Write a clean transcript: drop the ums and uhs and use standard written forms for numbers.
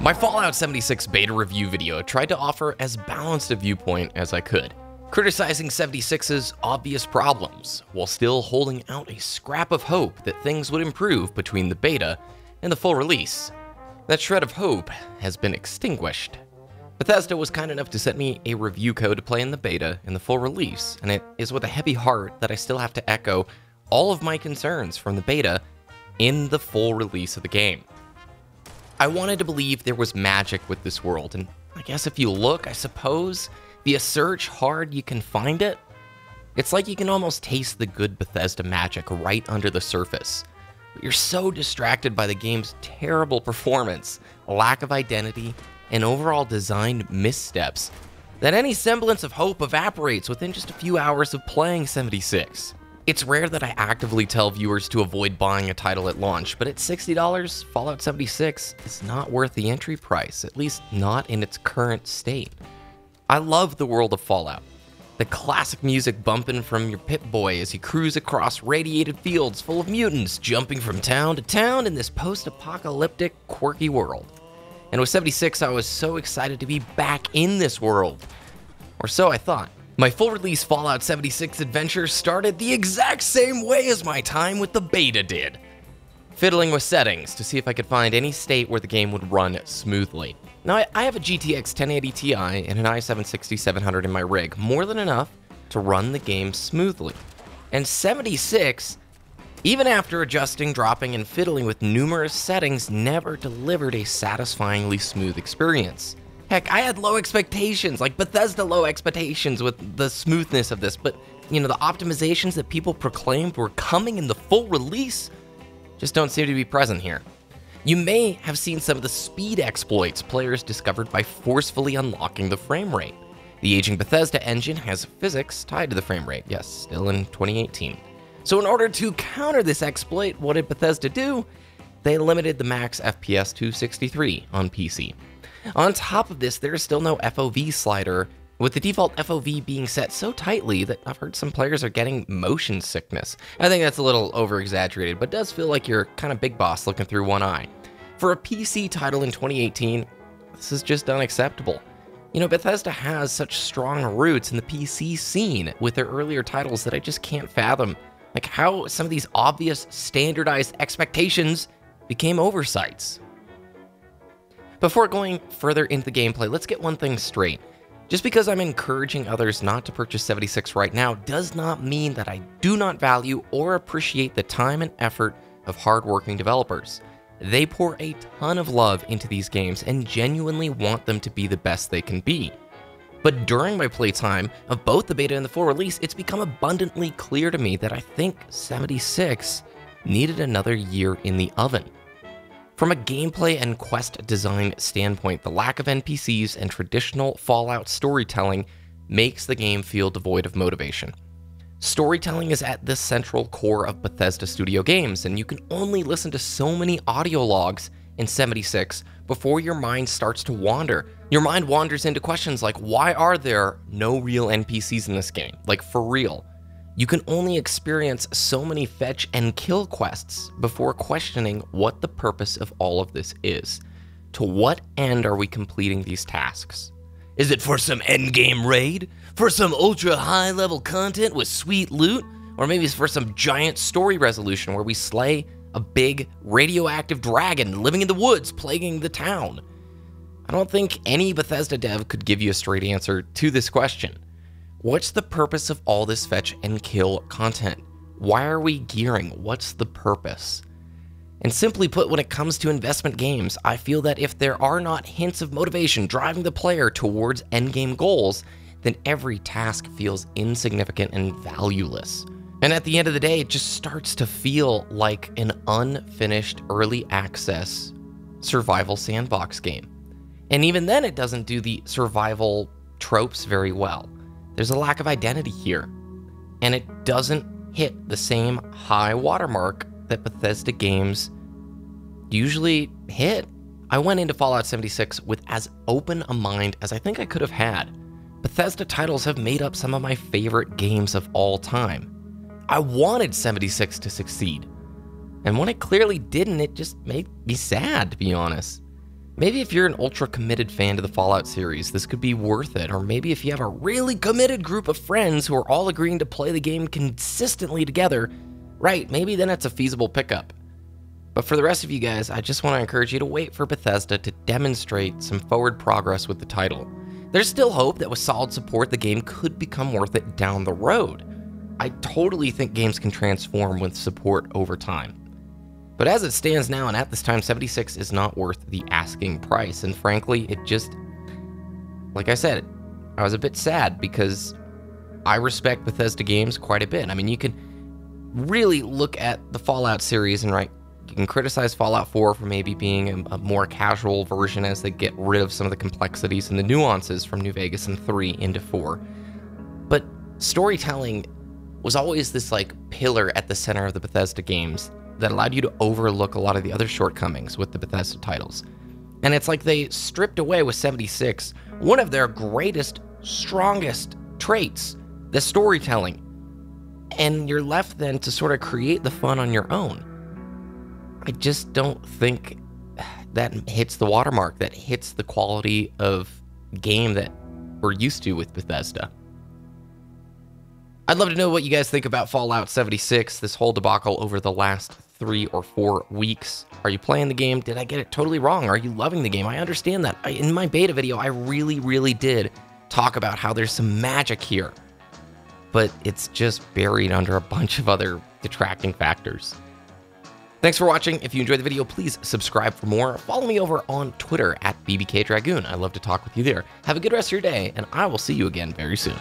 My Fallout 76 beta review video tried to offer as balanced a viewpoint as I could, criticizing 76's obvious problems, while still holding out a scrap of hope that things would improve between the beta and the full release. That shred of hope has been extinguished. Bethesda was kind enough to send me a review code to play in the beta and the full release, and it is with a heavy heart that I still have to echo all of my concerns from the beta in the full release of the game. I wanted to believe there was magic with this world, and I guess if you look, I suppose, if you search hard, you can find it. It's like you can almost taste the good Bethesda magic right under the surface. But you're so distracted by the game's terrible performance, lack of identity, and overall design missteps that any semblance of hope evaporates within just a few hours of playing 76. It's rare that I actively tell viewers to avoid buying a title at launch, but at $60, Fallout 76 is not worth the entry price, at least not in its current state. I love the world of Fallout. The classic music bumping from your Pip-Boy as you cruise across radiated fields full of mutants jumping from town to town in this post-apocalyptic, quirky world. And with 76, I was so excited to be back in this world. Or so I thought. My full-release Fallout 76 adventure started the exact same way as my time with the beta did. Fiddling with settings to see if I could find any state where the game would run smoothly. Now, I have a GTX 1080 Ti and an i7-6700 in my rig, more than enough to run the game smoothly. And 76, even after adjusting, dropping, and fiddling with numerous settings, never delivered a satisfyingly smooth experience. Heck, I had low expectations, like Bethesda low expectations with the smoothness of this, but, the optimizations that people proclaimed were coming in the full release just don't seem to be present here. You may have seen some of the speed exploits players discovered by forcefully unlocking the frame rate. The aging Bethesda engine has physics tied to the frame rate, yes, still in 2018. So in order to counter this exploit, what did Bethesda do? They limited the max FPS to 63 on PC. On top of this, there is still no FOV slider, with the default FOV being set so tightly that I've heard some players are getting motion sickness. I think that's a little over-exaggerated, but does feel like you're kind of Big Boss looking through one eye. For a PC title in 2018, this is just unacceptable. Bethesda has such strong roots in the PC scene with their earlier titles that I just can't fathom, like how some of these obvious standardized expectations became oversights. Before going further into the gameplay, let's get one thing straight. Just because I'm encouraging others not to purchase 76 right now does not mean that I do not value or appreciate the time and effort of hardworking developers. They pour a ton of love into these games and genuinely want them to be the best they can be. But during my playtime of both the beta and the full release, it's become abundantly clear to me that I think 76 needed another year in the oven. From a gameplay and quest design standpoint, the lack of NPCs and traditional Fallout storytelling makes the game feel devoid of motivation. Storytelling is at the central core of Bethesda Studio games, and you can only listen to so many audio logs in 76 before your mind starts to wander. Your mind wanders into questions like, why are there no real NPCs in this game? Like, for real. You can only experience so many fetch and kill quests before questioning what the purpose of all of this is. To what end are we completing these tasks? Is it for some endgame raid? For some ultra high level content with sweet loot? Or maybe it's for some giant story resolution where we slay a big radioactive dragon living in the woods plaguing the town? I don't think any Bethesda dev could give you a straight answer to this question. What's the purpose of all this fetch and kill content? Why are we gearing? What's the purpose? And simply put, when it comes to investment games, I feel that if there are not hints of motivation driving the player towards endgame goals, then every task feels insignificant and valueless. And at the end of the day, it just starts to feel like an unfinished early access survival sandbox game. And even then, it doesn't do the survival tropes very well. There's a lack of identity here, and it doesn't hit the same high watermark that Bethesda games usually hit. I went into Fallout 76 with as open a mind as I think I could have had. Bethesda titles have made up some of my favorite games of all time. I wanted 76 to succeed, and when it clearly didn't, it just made me sad, to be honest. Maybe if you're an ultra committed fan to the Fallout series, this could be worth it. Or maybe if you have a really committed group of friends who are all agreeing to play the game consistently together, right, maybe then it's a feasible pickup. But for the rest of you guys, I just want to encourage you to wait for Bethesda to demonstrate some forward progress with the title. There's still hope that with solid support, the game could become worth it down the road. I totally think games can transform with support over time. But as it stands now, and at this time, 76 is not worth the asking price. And frankly, it just, like I said, I was a bit sad because I respect Bethesda games quite a bit. I mean, you can really look at the Fallout series and you can criticize Fallout 4 for maybe being a more casual version as they get rid of some of the complexities and the nuances from New Vegas and 3 into 4. But storytelling was always this pillar at the center of the Bethesda games that allowed you to overlook a lot of the other shortcomings with the Bethesda titles. And it's like they stripped away with 76 one of their greatest, strongest traits, the storytelling. And you're left then to sort of create the fun on your own. I just don't think that hits the watermark, that hits the quality of game that we're used to with Bethesda. I'd love to know what you guys think about Fallout 76, this whole debacle over the last 3 or 4 weeks. Are you playing the game? Did I get it totally wrong? Are you loving the game? I understand that. In my beta video, I really did talk about how there's some magic here, but it's just buried under a bunch of other detracting factors. Thanks for watching. If you enjoyed the video, please subscribe for more. Follow me over on Twitter at BBKDRAGOON. I love to talk with you there. Have a good rest of your day, and I will see you again very soon.